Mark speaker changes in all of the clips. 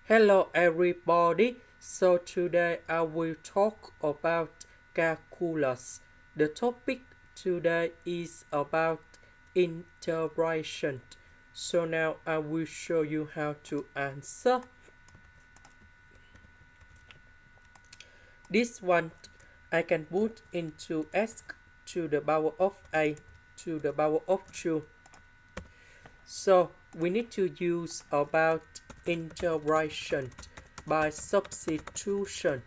Speaker 1: Hello everybody. So today I will talk about calculus. The topic today is about integration. So now I will show you how to answer. This one I can put into s to the power of a to the power of 2. So we need to use about integration by substitution.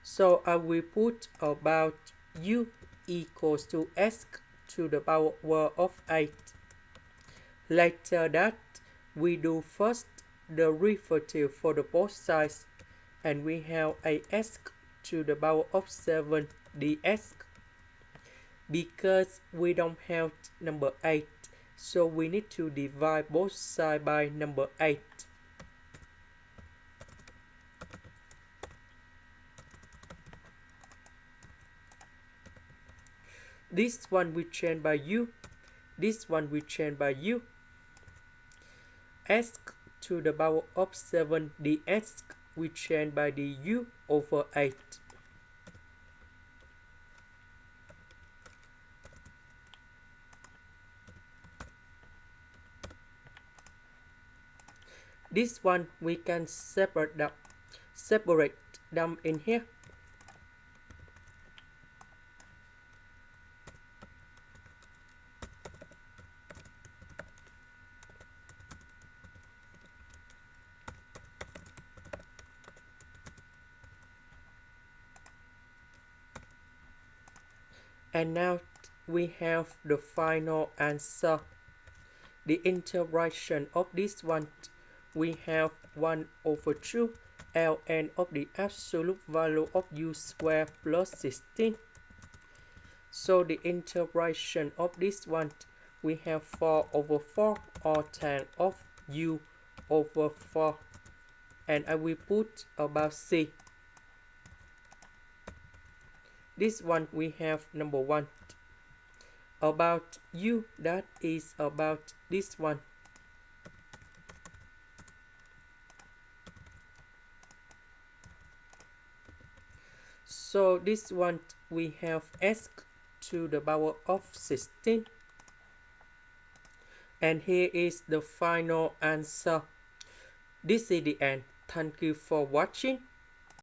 Speaker 1: So I will put about u equals to s to the power of 8. Later that, we do first the derivative for the both sides, and we have a s to the power of 7 ds. Because we don't have number 8, so we need to divide both sides by number 8. This one we change by u. This one we change by u. S to the power of 7 ds we change by the u over 8. This one we can separate them in here. And now we have the final answer. The integration of this one, we have 1 over 2 ln of the absolute value of u squared plus 16. So the integration of this one, we have 4 over 4 or tan of u over 4. And I will put about c. This one we have number 1. About u, that is about this one. So this one we have s to the power of 16. And here is the final answer. This is the end. Thank you for watching.